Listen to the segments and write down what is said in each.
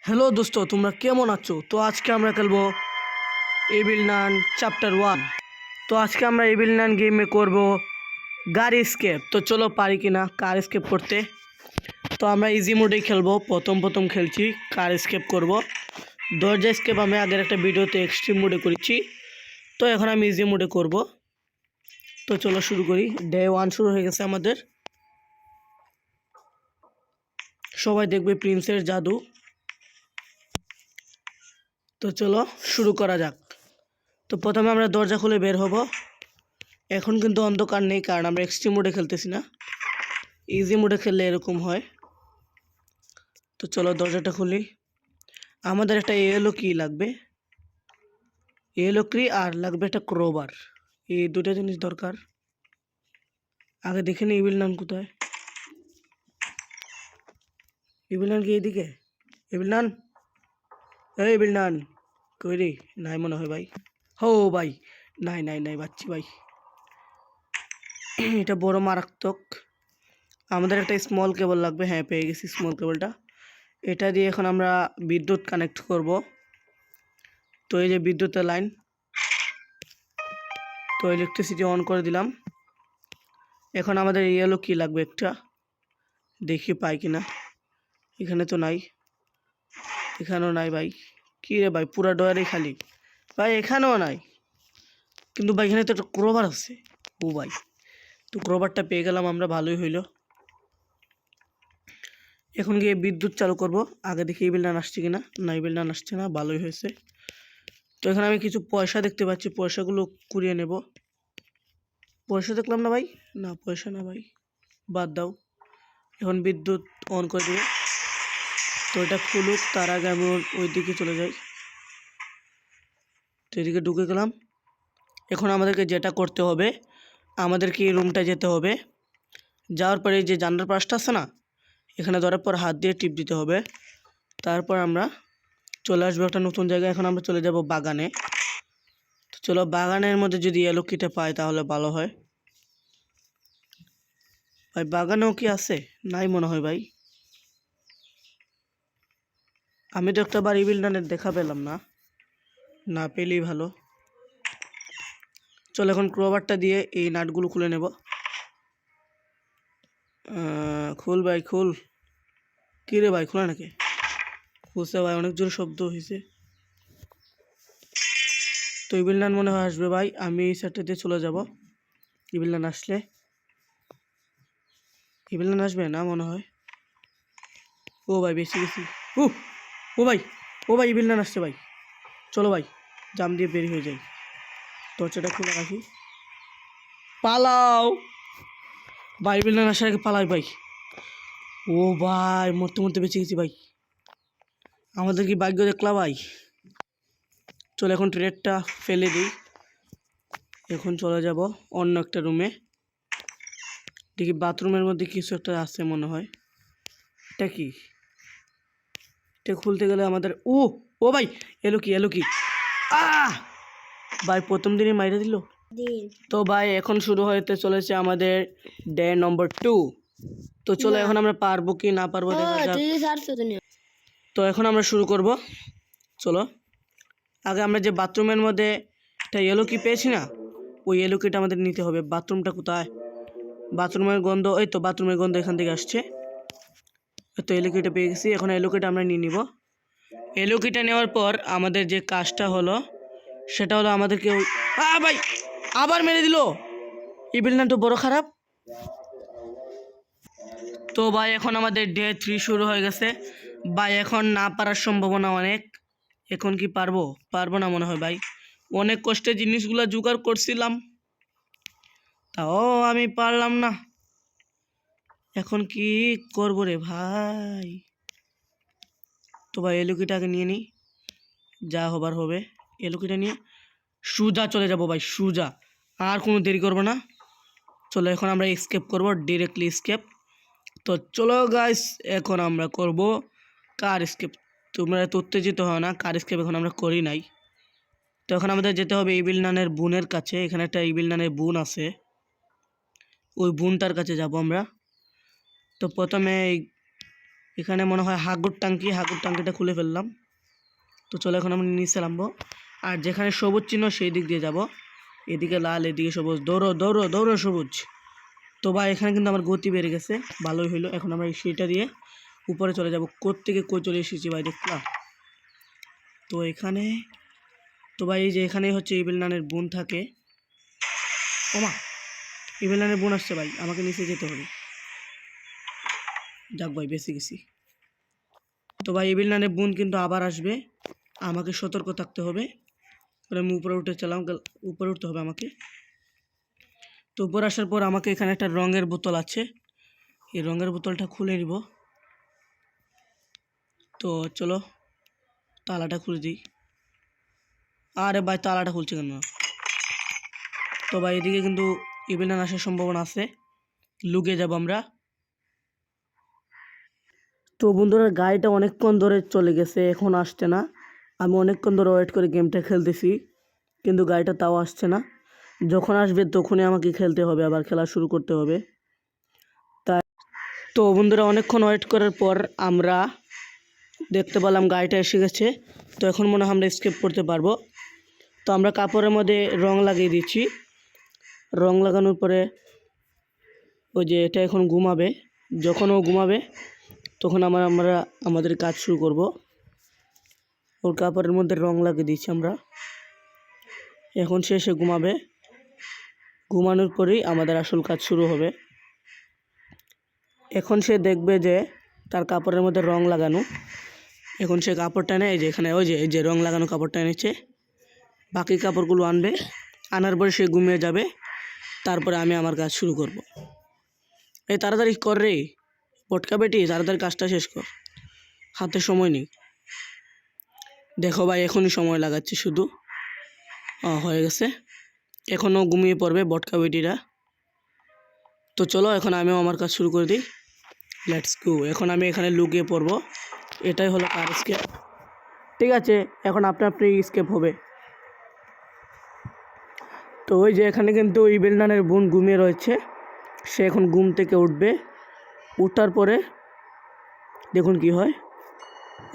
Hello দোস্ত, তোমরা কেমন আছো? তো আজকে আমরা খেলবো এভিল নান চ্যাপ্টার 1। তো আজকে আমরা এভিল নান গেমে করব গাড়ি স্কেপ। তো চলো পারি কিনা কার স্কেপ করতে। তো আমরা ইজি মোডেই খেলবো, প্রথম খেলছি, কার স্কেপ করব। দরজা স্কেপ আমি আগের একটা ভিডিওতে এক্সট্রিম মোডে করেছি, তো এখন আমি ইজি মোডে করব। তো চলো শুরু করি। ডে 1 শুরু হয়ে গেছে আমাদের। সবাই দেখবে প্রিন্সের জাদু। তো চলো শুরু করা যাক। তো প্রথমে আমরা দরজা খুলে বের হব। এখন কিন্তু অন্ধকার নেই, কারণ আমরা এক্সট্রিম মোডে খেলতেছি না, ইজি মোডে খেললে এরকম হয়। তো চলো দরজাটা খুলি। আমাদের একটা ইয়েলো কি লাগবে, ইয়েলো কি, আর লাগবে একটা ক্রোবার। এই দুটো জিনিস দরকার। আগে দেখে নি ইভিল নান কোথায়। ইভিল নান কি এইদিকে? ইভিল নান, এই ইভিল নান কই রে? নাই মনে হয় ভাই। হো ভাই, নাই নাই নাই বাচ্চি ভাই। এটা বড় মারাত্মক। আমাদের একটা স্মল কেবল লাগবে। হ্যাঁ, পেয়ে গেছি স্মল কেবলটা। এটা দিয়ে এখন আমরা বিদ্যুৎ কানেক্ট করব। তো এই যে বিদ্যুতের লাইন, তো ইলেকট্রিসিটি অন করে দিলাম। এখন আমাদের ইয়েলো কি লাগবে একটা, দেখি পাই কিনা। এখানে তো নাই, এখানেও নাই ভাই। কী রে ভাই, পুরা ডয়ারই খালি ভাই, এখানেও নাই। কিন্তু ভাই এখানে তো একটা ক্রোবার আছে। ও ভাই, তো ক্রোবারটা পেয়ে গেলাম আমরা, ভালোই হইলো। এখন গিয়ে বিদ্যুৎ চালু করব। আগে দেখি এই বিলটা আসছে কিনা। না, এই বিলটা আসছে না, ভালোই হয়েছে। তো এখানে আমি কিছু পয়সা দেখতে পাচ্ছি, পয়সাগুলো কুড়িয়ে নেব। পয়সা দেখলাম না ভাই, না পয়সা না ভাই, বাদ দাও। এখন বিদ্যুৎ অন করে দেবো। তো এটা খুলুক, তার আগে আমি ওই দিকে চলে যাই। তো এদিকে ঢুকে গেলাম। এখন আমাদেরকে যেটা করতে হবে, আমাদেরকে এই রুমটা যেতে হবে। যাওয়ার পরে যে জানলার পাশটা আছে না, এখানে ধরার পর হাত দিয়ে টিপ দিতে হবে। তারপর আমরা চলে আসবো একটা নতুন জায়গায়। এখন আমরা চলে যাব বাগানে। তো চলো, বাগানের মধ্যে যদি ইয়েলো কিটা পাই তাহলে ভালো হয়। ভাই বাগানেও কি আছে? নাই মনে হয় ভাই। আমি তো একটা বার ইভিল নানের দেখা পেলাম না, না পেলেই ভালো। চলো এখন ক্রোবারটা দিয়ে এই নাটগুলো খুলে নেব। খুল ভাই খুল। কী রে ভাই, খোলা নাকি? খুলছে ভাই, অনেক জোরে শব্দ হয়েছে। তো ইভিল নান মনে হয় আসবে ভাই, আমি এই সাইডটা দিয়ে চলে যাব। ইভিল নান আসলে, ইভিল নান আসবে না মনে হয়। ও ভাই বেশি গেছি। ও ও ভাই, ও ভাই ইভিল নান আসছে ভাই। চলো ভাই, জাম দিয়ে বের হয়ে যাই। দরজাটা খুলে রাখি, পালাও ভাই, ইভিল নান আসার আগে পালাই ভাই। ও ভাই, মরতে মরতে বেঁচে গেছি ভাই। আমাদের কি ভাগ্য দেখলা ভাই। চলো এখন ট্রেডটা ফেলে দিই। এখন চলে যাব অন্য একটা রুমে। দেখি বাথরুমের মধ্যে কিছু একটা আছে মনে হয়। এটা কি? এটা খুলতে গেলে আমাদের ও ও ভাই, এলো কি এলো কি? আহ ভাই, প্রথম দিনই মাইরে দিল। তো ভাই এখন শুরু হতে চলেছে আমাদের ডে নম্বর 2। তো চলো এখন আমরা পারবো কি না পারবো দেখা যাক। তো এখন আমরা শুরু করব। চলো, আগে আমরা যে বাথরুমের মধ্যে একটা ইয়েলো কি পেয়েছি না, ওই ইয়েলো কিটা আমাদের নিতে হবে। বাথরুমটা কোথায়? বাথরুমের গন্ধ, এই তো বাথরুমের গন্ধ এখান থেকে আসছে। তো ইয়েলো কিটা পেয়ে গেছি। এখন ইয়েলো কিটা আমরা নিয়ে নিব। ইয়েলো কিটা নেওয়ার পর আমাদের যে কাজটা হলো, সেটা হলো আমাদেরকে ভাই আবার মেরে দিল। ইভিল নান তো বড় খারাপ। তো ভাই এখন আমাদের ডে 3 শুরু হয়ে গেছে ভাই। এখন না পারার সম্ভাবনা অনেক। এখন কি পারবো? পারবো না মনে হয় ভাই। অনেক কষ্টে জিনিসগুলো জোগাড় করছিলাম, তাও আমি পারলাম না। এখন কি করবো রে ভাই? তো ভাই এলুকিটাকে নিয়ে নিই, যা হবার হবে। এলুকিটা নিয়ে সুজা চলে যাব ভাই, সুজা। আর কোনো দেরি করবো না। চলো এখন আমরা স্কেপ করব, ডিরেক্টলি স্কেপ। তো চলো গাইস, এখন আমরা করব কার স্কেপ। তোমরা এত উত্তেজিত হয় না, কার স্কেপ এখন আমরা করি নাই। তো এখন আমাদের যেতে হবে ইভিল নানের বোনের কাছে। এখানে একটা ইভিল নানের বোন আছে, ওই বোনটার কাছে যাব আমরা। তো প্রথমে এখানে মনে হয় হাগুর টাঙ্কিটা খুলে ফেললাম। তো চলো এখন আমরা নিচে নামবো। আর যেখানে সবুজ চিহ্ন সেই দিক দিয়ে যাব, এদিকে লাল এদিকে সবুজ, দৌড়ো দৌড়ো দৌড়ো সবুজ। তো ভাই এখানে কিন্তু আমার গতি বেড়ে গেছে, ভালোই হইলো। এখন আমরা সেটা দিয়ে উপরে চলে যাব। কোত্থেকে কই চলে এসেছি ভাই দেখলাম। তো এখানে তো ভাই এই যে এখানেই হচ্ছে ইভিল নানের বোন থাকে। ওমা, ইভিল নানের বোন আসছে ভাই, আমাকে নিচে যেতে হবে। যাক ভাই বেঁচে গেছি। তো ভাই ইভিল নানের বোন কিন্তু আবার আসবে, আমাকে সতর্ক থাকতে হবে। আমি উপরে উঠতে হবে আমাকে। তো উপরে আসার পর আমাকে এখানে একটা রঙের বোতল আছে, এই রঙের বোতলটা খুলে নিব। তো চলো তালাটা খুলে দিই। আরে ভাই তালাটা খুলছে কেন? তো ভাই এদিকে কিন্তু ইভিল নান আসার সম্ভাবনা আছে, লুকিয়ে যাব আমরা। তো বন্ধুরা গাড়িটা অনেকক্ষণ ধরে চলে গেছে, এখন আসছে না। আমি অনেকক্ষণ ধরে ওয়েট করে গেমটা খেলতেছি, কিন্তু গাড়িটা তাও আসছে না। যখন আসবে তখনই আমাকে খেলতে হবে, আবার খেলা শুরু করতে হবে। তাই তো বন্ধুরা অনেকক্ষণ ওয়েট করার পর আমরা দেখতে পেলাম গাড়িটা এসে গেছে। তো এখন মনে হয় আমরা স্কেপ করতে পারবো। তো আমরা কাপড়ের মধ্যে রং লাগিয়ে দিচ্ছি। রং লাগানোর পরে ওই যে এটা এখন ঘুমাবে, যখন ও ঘুমাবে তখন আমরা আমাদের কাজ শুরু করব। ওর কাপড়ের মধ্যে রং লাগিয়ে দিচ্ছি আমরা। এখন সে এসে ঘুমাবে, ঘুমানোর পরেই আমাদের আসল কাজ শুরু হবে। এখন সে দেখবে যে তার কাপড়ের মধ্যে রং লাগানো। এখন সে কাপড়টা নেয়, এই যে এখানে এই যে রং লাগানো কাপড়টা এনেছে, বাকি কাপড়গুলো আনবে। আনার পরে সে ঘুমিয়ে যাবে, তারপরে আমি আমার কাজ শুরু করব। এই তাড়াতাড়ি কর রে পটকা বেটি, তাড়াতাড়ি কাজটা শেষ কর, হাতে সময় নেই। দেখো ভাই এখনই সময় লাগাচ্ছে শুধু। হয়ে গেছে, এখনও ঘুমিয়ে পড়বে বটকা বেটিরা। তো চলো এখন আমিও আমার কাজ শুরু করে দিই। Let's go. এখন আমি এখানে লুকিয়ে পড়বো, এটাই হলো কার স্কেপ। ঠিক আছে, এখন আপনি স্কেপ হবে। তো ওই যে এখানে কিন্তু ইভিল নানের বোন ঘুমিয়ে রয়েছে, সে এখন ঘুম থেকে উঠবে। উঠার পরে দেখুন কি হয়,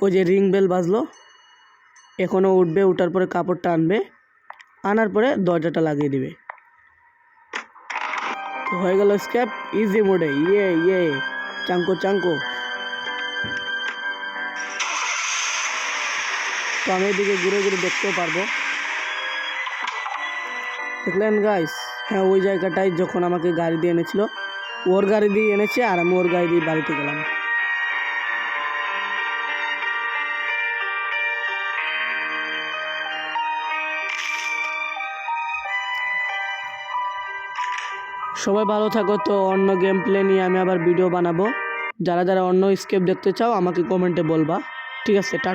ওই যে রিং বেল বাজলো, এখনও উঠবে। উঠার পরে কাপড়টা আনবে, আনার পরে দরজাটা লাগিয়ে দিবে। তো হয়ে গেল স্কেপ ইজি মোডে। ইয়ে চাঙ্কো। তো আমি এদিকে ঘুরে ঘুরে দেখতেও পারবো। দেখলেন গাইস? হ্যাঁ, ওই জায়গাটায় যখন আমাকে গাড়ি দিয়ে এনেছিল, ওর গাড়ি দিয়ে এনেছে আর আমি ওর গাড়ি দিয়ে বাড়িতে গেলাম। সবাই ভালো থাকো। তো অন্য গেম প্লে নিয়ে আমি আবার ভিডিও বানাবো। যারা অন্য স্কেপ দেখতে চাও আমাকে কমেন্টে বলবা। ঠিক আছে, টাটা।